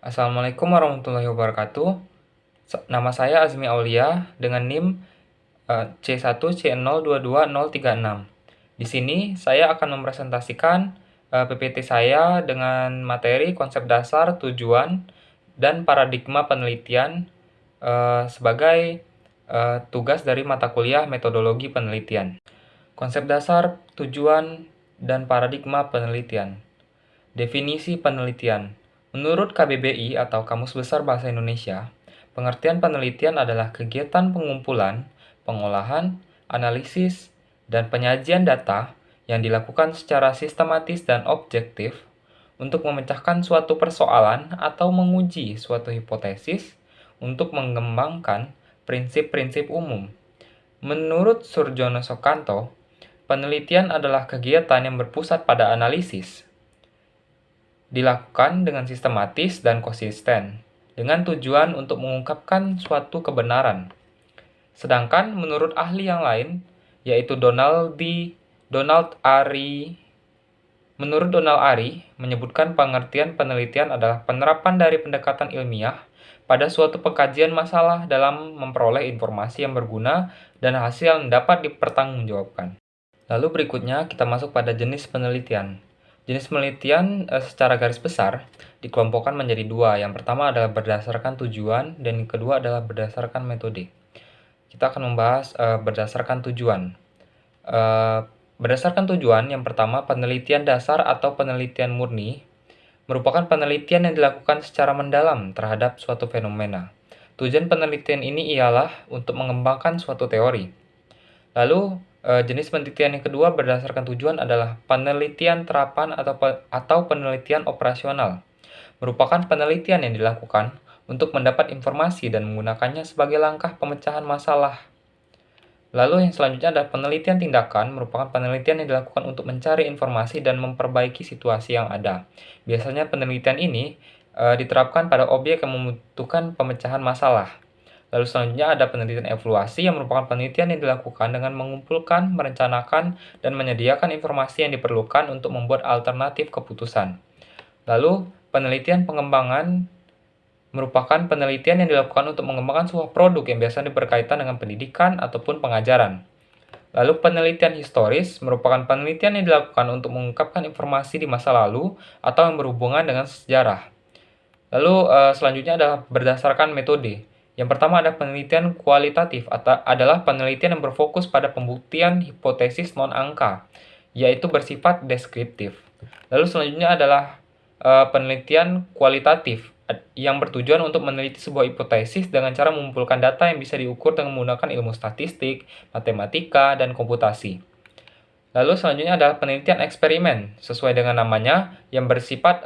Assalamualaikum warahmatullahi wabarakatuh. Nama saya Azmi Aulia dengan NIM C1C022036. Di sini saya akan mempresentasikan PPT saya dengan materi konsep dasar, tujuan, dan paradigma penelitian sebagai tugas dari mata kuliah metodologi penelitian. Konsep dasar, tujuan, dan paradigma penelitian. Definisi penelitian. Menurut KBBI atau Kamus Besar Bahasa Indonesia, pengertian penelitian adalah kegiatan pengumpulan, pengolahan, analisis, dan penyajian data yang dilakukan secara sistematis dan objektif untuk memecahkan suatu persoalan atau menguji suatu hipotesis untuk mengembangkan prinsip-prinsip umum. Menurut Surjono Soekanto, penelitian adalah kegiatan yang berpusat pada analisis, dilakukan dengan sistematis dan konsisten, dengan tujuan untuk mengungkapkan suatu kebenaran. Sedangkan menurut ahli yang lain, yaitu Donald Ari, menyebutkan pengertian penelitian adalah penerapan dari pendekatan ilmiah pada suatu pengkajian masalah dalam memperoleh informasi yang berguna dan hasil yang dapat dipertanggungjawabkan. Lalu berikutnya kita masuk pada jenis penelitian. Jenis penelitian secara garis besar dikelompokkan menjadi dua. Yang pertama adalah berdasarkan tujuan dan yang kedua adalah berdasarkan metode. Kita akan membahas berdasarkan tujuan. Berdasarkan tujuan, yang pertama penelitian dasar atau penelitian murni merupakan penelitian yang dilakukan secara mendalam terhadap suatu fenomena. Tujuan penelitian ini ialah untuk mengembangkan suatu teori. Lalu jenis penelitian yang kedua berdasarkan tujuan adalah penelitian terapan atau penelitian operasional. Merupakan penelitian yang dilakukan untuk mendapat informasi dan menggunakannya sebagai langkah pemecahan masalah. Lalu yang selanjutnya adalah penelitian tindakan, merupakan penelitian yang dilakukan untuk mencari informasi dan memperbaiki situasi yang ada. Biasanya penelitian ini diterapkan pada objek yang membutuhkan pemecahan masalah. Lalu selanjutnya ada penelitian evaluasi yang merupakan penelitian yang dilakukan dengan mengumpulkan, merencanakan, dan menyediakan informasi yang diperlukan untuk membuat alternatif keputusan. Lalu penelitian pengembangan merupakan penelitian yang dilakukan untuk mengembangkan sebuah produk yang biasanya berkaitan dengan pendidikan ataupun pengajaran. Lalu penelitian historis merupakan penelitian yang dilakukan untuk mengungkapkan informasi di masa lalu atau yang berhubungan dengan sejarah. Lalu selanjutnya adalah berdasarkan metode. Yang pertama ada penelitian kualitatif atau adalah penelitian yang berfokus pada pembuktian hipotesis non-angka, yaitu bersifat deskriptif. Lalu selanjutnya adalah penelitian kualitatif yang bertujuan untuk meneliti sebuah hipotesis dengan cara mengumpulkan data yang bisa diukur dengan menggunakan ilmu statistik, matematika, dan komputasi. Lalu selanjutnya adalah penelitian eksperimen, sesuai dengan namanya, yang bersifat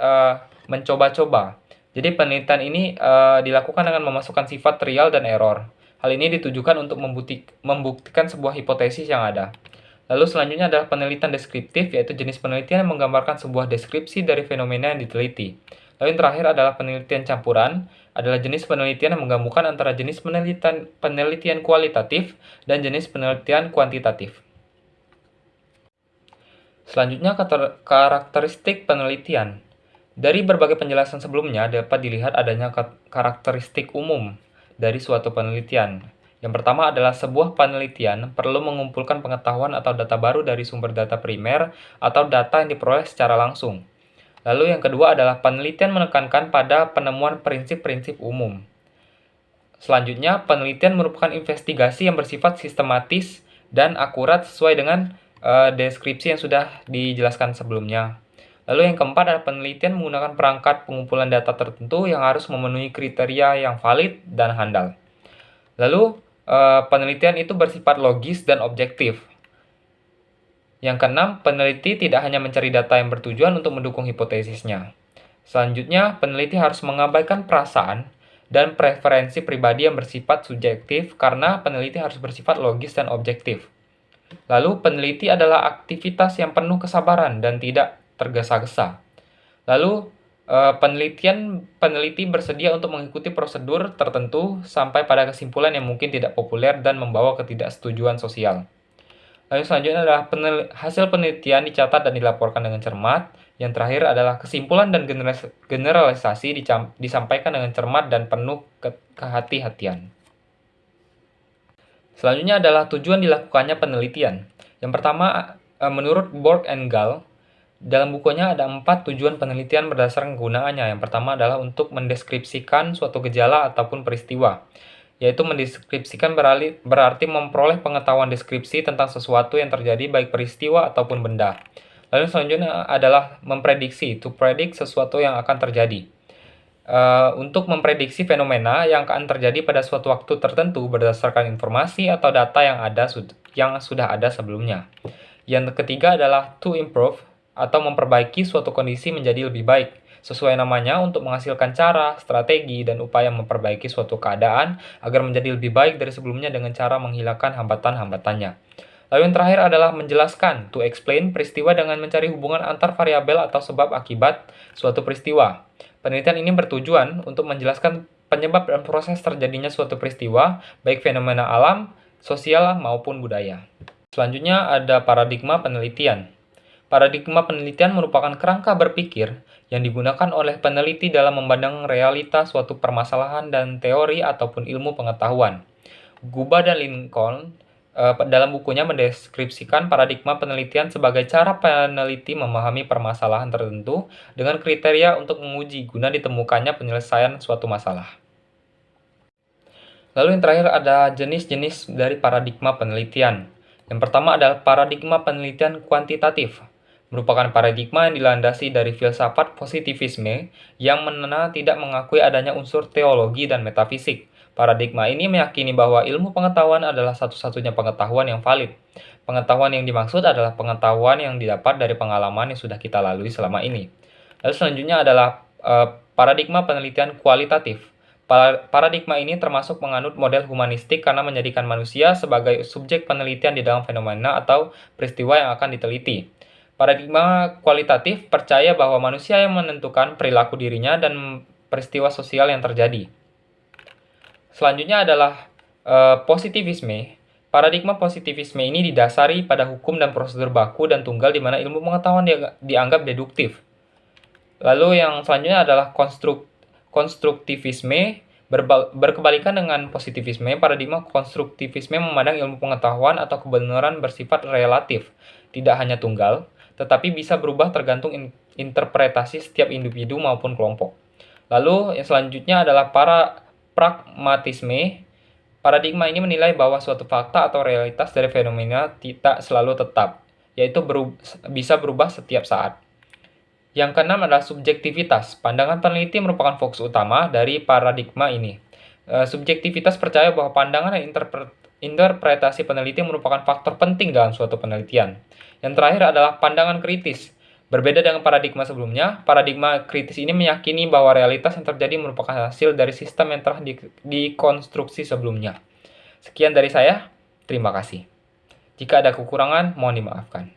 mencoba-coba. Jadi penelitian ini dilakukan dengan memasukkan sifat trial dan error. Hal ini ditujukan untuk membuktikan sebuah hipotesis yang ada. Lalu selanjutnya adalah penelitian deskriptif, yaitu jenis penelitian yang menggambarkan sebuah deskripsi dari fenomena yang diteliti. Lalu yang terakhir adalah penelitian campuran, adalah jenis penelitian yang menggabungkan antara jenis penelitian kualitatif dan jenis penelitian kuantitatif. Selanjutnya karakteristik penelitian. Dari berbagai penjelasan sebelumnya dapat dilihat adanya karakteristik umum dari suatu penelitian. Yang pertama adalah sebuah penelitian perlu mengumpulkan pengetahuan atau data baru dari sumber data primer atau data yang diperoleh secara langsung. Lalu yang kedua adalah penelitian menekankan pada penemuan prinsip-prinsip umum. Selanjutnya, penelitian merupakan investigasi yang bersifat sistematis dan akurat sesuai dengan deskripsi yang sudah dijelaskan sebelumnya. Lalu yang keempat adalah penelitian menggunakan perangkat pengumpulan data tertentu yang harus memenuhi kriteria yang valid dan handal. Lalu penelitian itu bersifat logis dan objektif. Yang keenam, peneliti tidak hanya mencari data yang bertujuan untuk mendukung hipotesisnya. Selanjutnya, peneliti harus mengabaikan perasaan dan preferensi pribadi yang bersifat subjektif karena peneliti harus bersifat logis dan objektif. Lalu, peneliti adalah aktivitas yang penuh kesabaran dan tidak tergesa-gesa. Lalu, peneliti bersedia untuk mengikuti prosedur tertentu sampai pada kesimpulan yang mungkin tidak populer dan membawa ketidaksetujuan sosial. Lalu selanjutnya adalah hasil penelitian dicatat dan dilaporkan dengan cermat. Yang terakhir adalah kesimpulan dan generalisasi disampaikan dengan cermat dan penuh kehati-hatian. Selanjutnya adalah tujuan dilakukannya penelitian. Yang pertama, menurut Borg and Gall, dalam bukunya ada 4 tujuan penelitian berdasarkan kegunaannya. Yang pertama adalah untuk mendeskripsikan suatu gejala ataupun peristiwa, yaitu mendeskripsikan berarti memperoleh pengetahuan deskripsi tentang sesuatu yang terjadi baik peristiwa ataupun benda. Lalu selanjutnya adalah memprediksi, to predict sesuatu yang akan terjadi. Untuk memprediksi fenomena yang akan terjadi pada suatu waktu tertentu berdasarkan informasi atau data yang sudah ada sebelumnya. Yang ketiga adalah to improve, atau memperbaiki suatu kondisi menjadi lebih baik, sesuai namanya untuk menghasilkan cara, strategi, dan upaya memperbaiki suatu keadaan agar menjadi lebih baik dari sebelumnya dengan cara menghilangkan hambatan-hambatannya. Lalu yang terakhir adalah menjelaskan, to explain, peristiwa dengan mencari hubungan antar variabel atau sebab akibat suatu peristiwa. Penelitian ini bertujuan untuk menjelaskan penyebab dan proses terjadinya suatu peristiwa, baik fenomena alam, sosial, maupun budaya. Selanjutnya ada paradigma penelitian. Paradigma penelitian merupakan kerangka berpikir yang digunakan oleh peneliti dalam memandang realitas suatu permasalahan dan teori ataupun ilmu pengetahuan. Guba dan Lincoln dalam bukunya mendeskripsikan paradigma penelitian sebagai cara peneliti memahami permasalahan tertentu dengan kriteria untuk menguji guna ditemukannya penyelesaian suatu masalah. Lalu yang terakhir ada jenis-jenis dari paradigma penelitian. Yang pertama adalah paradigma penelitian kuantitatif. Merupakan paradigma yang dilandasi dari filsafat positivisme yang tidak mengakui adanya unsur teologi dan metafisik. Paradigma ini meyakini bahwa ilmu pengetahuan adalah satu-satunya pengetahuan yang valid. Pengetahuan yang dimaksud adalah pengetahuan yang didapat dari pengalaman yang sudah kita lalui selama ini. Lalu selanjutnya adalah paradigma penelitian kualitatif. Paradigma ini termasuk menganut model humanistik karena menjadikan manusia sebagai subjek penelitian di dalam fenomena atau peristiwa yang akan diteliti. Paradigma kualitatif percaya bahwa manusia yang menentukan perilaku dirinya dan peristiwa sosial yang terjadi. Selanjutnya adalah positivisme. Paradigma positivisme ini didasari pada hukum dan prosedur baku dan tunggal di mana ilmu pengetahuan dianggap deduktif. Lalu yang selanjutnya adalah konstruktivisme. Berkebalikan dengan positivisme, paradigma konstruktivisme memandang ilmu pengetahuan atau kebenaran bersifat relatif, tidak hanya tunggal, tetapi bisa berubah tergantung interpretasi setiap individu maupun kelompok. Lalu yang selanjutnya adalah pragmatisme. Paradigma ini menilai bahwa suatu fakta atau realitas dari fenomena tidak selalu tetap, yaitu bisa berubah setiap saat. Yang keenam adalah subjektivitas. Pandangan peneliti merupakan fokus utama dari paradigma ini. Subjektivitas percaya bahwa pandangan dan interpretasi peneliti merupakan faktor penting dalam suatu penelitian. Yang terakhir adalah pandangan kritis. Berbeda dengan paradigma sebelumnya, paradigma kritis ini meyakini bahwa realitas yang terjadi merupakan hasil dari sistem yang telah dikonstruksi sebelumnya. Sekian dari saya, terima kasih. Jika ada kekurangan, mohon dimaafkan.